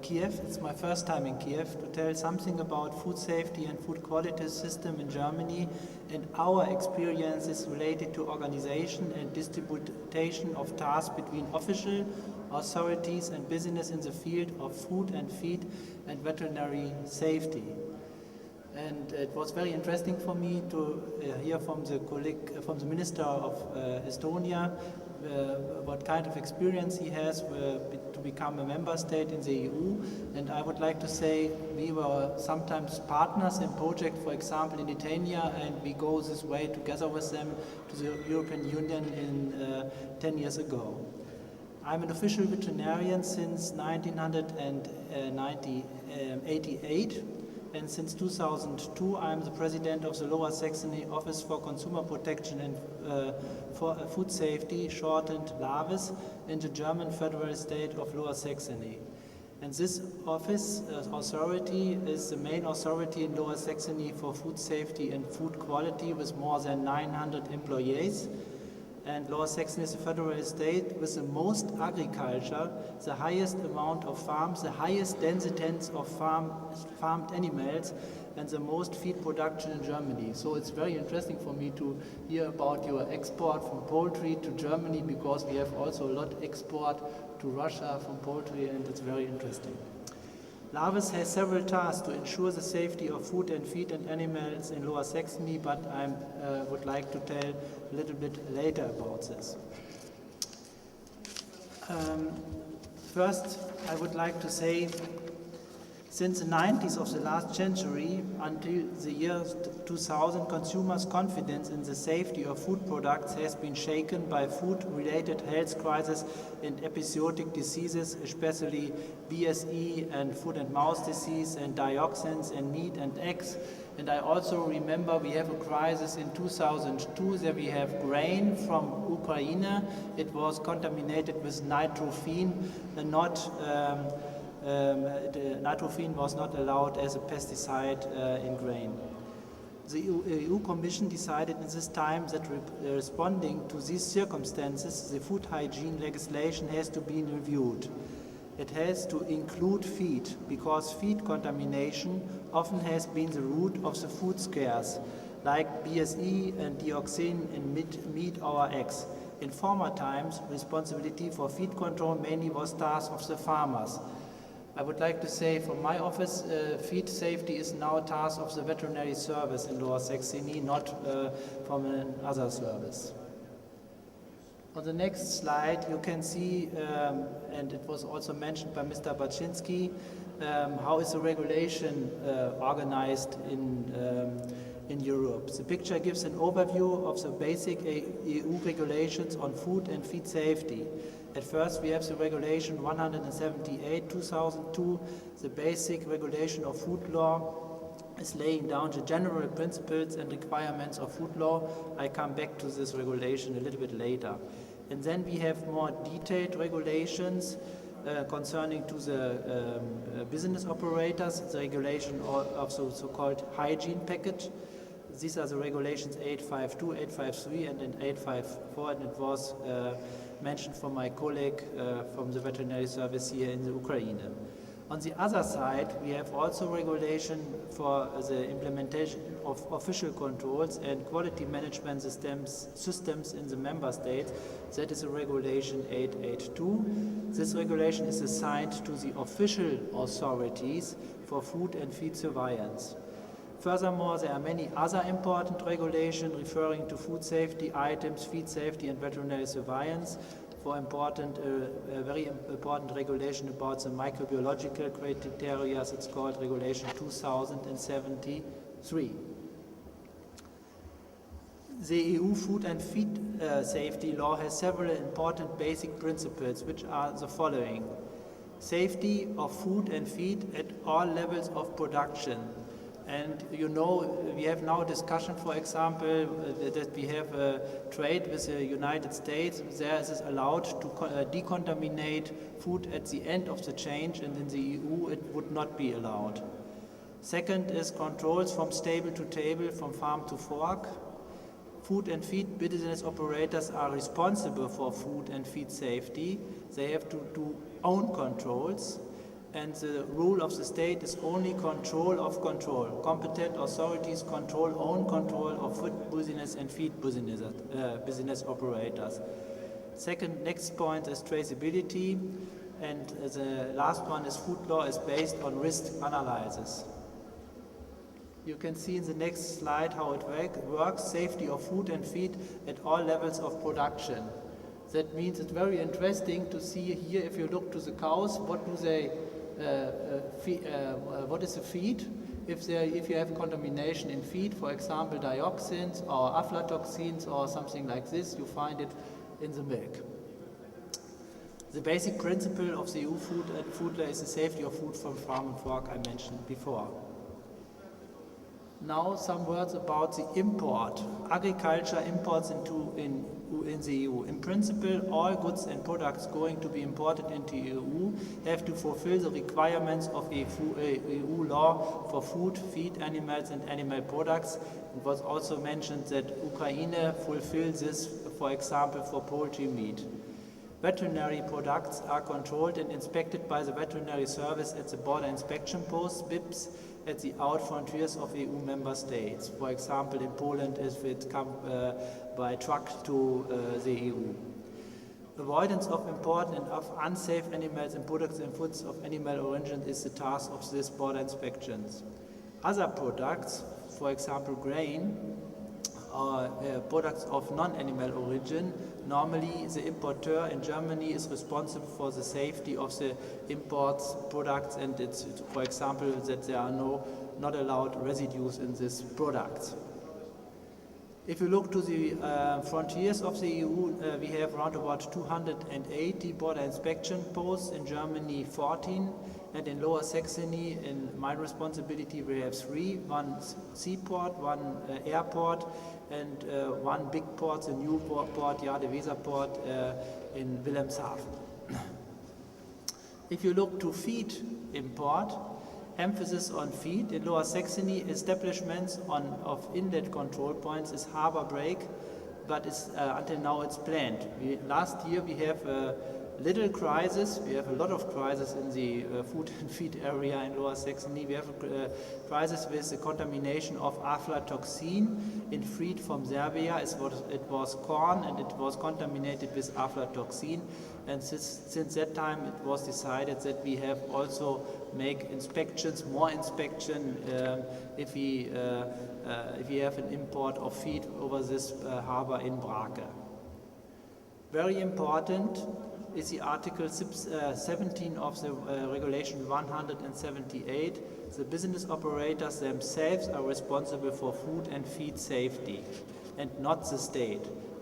Kiev. It's my first time in Kiev to tell something about food safety and food quality system in Germany and our experiences related to organization and distribution of tasks between official authorities and business in the field of food and feed and veterinary safety. And it was very interesting for me to hear from the colleague, from the Minister of Estonia, what kind of experience he has to become a member state in the EU. And I would like to say we were sometimes partners in projects, for example, in Lithuania, and we go this way together with them to the European Union in 10 years ago. I'm an official veterinarian since 1988. And since 2002, I'm the president of the Lower Saxony Office for Consumer Protection and for Food Safety, shortened LAVES, in the German federal state of Lower Saxony. And this office authority is the main authority in Lower Saxony for food safety and food quality with more than 900 employees. And Lower Saxony is a federal state with the most agriculture, the highest amount of farms, the highest densities of farmed animals, and the most feed production in Germany. So it's very interesting for me to hear about your export from poultry to Germany, because we have also a lot export to Russia from poultry, and it's very interesting. LAVES has several tasks to ensure the safety of food and feed and animals in Lower Saxony, but I would like to tell a little bit later about this. First, I would like to say, since the 90s of the last century until the year 2000, consumers' confidence in the safety of food products has been shaken by food-related health crises and episodic diseases, especially BSE and foot and mouth disease and dioxins in meat and eggs. And I also remember we have a crisis in 2002 that we have grain from Ukraine. It was contaminated with nitrophene and nitrophene was not allowed as a pesticide in grain. The EU Commission decided in this time that responding to these circumstances, the food hygiene legislation has to be reviewed. It has to include feed, because feed contamination often has been the root of the food scares, like BSE and dioxin in meat or eggs. In former times, responsibility for feed control mainly was task of the farmers. I would like to say from my office, feed safety is now a task of the veterinary service in Lower Saxony, not from another service. On the next slide, you can see, and it was also mentioned by Mr. Baczynski, how is the regulation organized in Europe. The picture gives an overview of the basic EU regulations on food and feed safety. At first, we have the regulation 178/2002, the basic regulation of food law is laying down the general principles and requirements of food law. I come back to this regulation a little bit later. And then we have more detailed regulations concerning to the business operators, the regulation of the so-called hygiene package. These are the regulations 852, 853, and then 854, and it was mentioned from my colleague from the veterinary service here in the Ukraine. On the other side, we have also regulation for the implementation of official controls and quality management systems in the member states. That is a regulation 882. This regulation is assigned to the official authorities for food and feed surveillance. Furthermore, there are many other important regulations referring to food safety items, feed safety, and veterinary surveillance. For very important regulation about the microbiological criteria, it's called Regulation 2073. The EU food and feed safety law has several important basic principles, which are the following: safety of food and feed at all levels of production. And you know, we have now discussion, for example, that we have a trade with the United States. There it is allowed to decontaminate food at the end of the chain, and in the EU it would not be allowed. Second is controls from stable to table, from farm to fork. Food and feed business operators are responsible for food and feed safety. They have to do own controls. and the rule of the state is only control of control. Competent authorities own control of food business and feed business operators. Next point is traceability, and the last one is food law is based on risk analysis. You can see in the next slide how it works, safety of food and feed at all levels of production. That means it's very interesting to see here, if you look to the cows, what do they, what is the feed? If you have contamination in feed, for example, dioxins or aflatoxins or something like this, you find it in the milk. The basic principle of the EU food law is the safety of food from farm and fork I mentioned before. Now some words about the import. Agriculture imports in the EU. In principle, all goods and products going to be imported into the EU have to fulfill the requirements of EU law for food, feed animals and animal products. It was also mentioned that Ukraine fulfills this, for example, for poultry meat. Veterinary products are controlled and inspected by the veterinary service at the border inspection posts, BIPs, at the out frontiers of EU member states. For example, in Poland, if it comes by truck to the EU. Avoidance of import and of unsafe animals and products and foods of animal origin is the task of these border inspections. Other products, for example, grain, or products of non-animal origin, normally the importer in Germany is responsible for the safety of the imports products, and it's, for example, that there are not allowed residues in these products. If you look to the frontiers of the EU, we have around about 280 border inspection posts, in Germany 14, and in Lower Saxony, in my responsibility, we have 3, one seaport, one airport, and one big port, the new port, Weser port in Wilhelmshaven. If you look to feed import, emphasis on feed. In Lower Saxony, establishments of inlet control points is harbor break, but until now it's planned. Last year we have a little crisis. We have a lot of crisis in the food and feed area in Lower Saxony. We have a crisis with the contamination of aflatoxin in feed from Serbia. It was corn and it was contaminated with aflatoxin. And since that time it was decided that we have also make inspections, more inspection if we have an import of feed over this harbor in Brake. Very important is the Article 17 of the Regulation 178. The business operators themselves are responsible for food and feed safety, and not the state.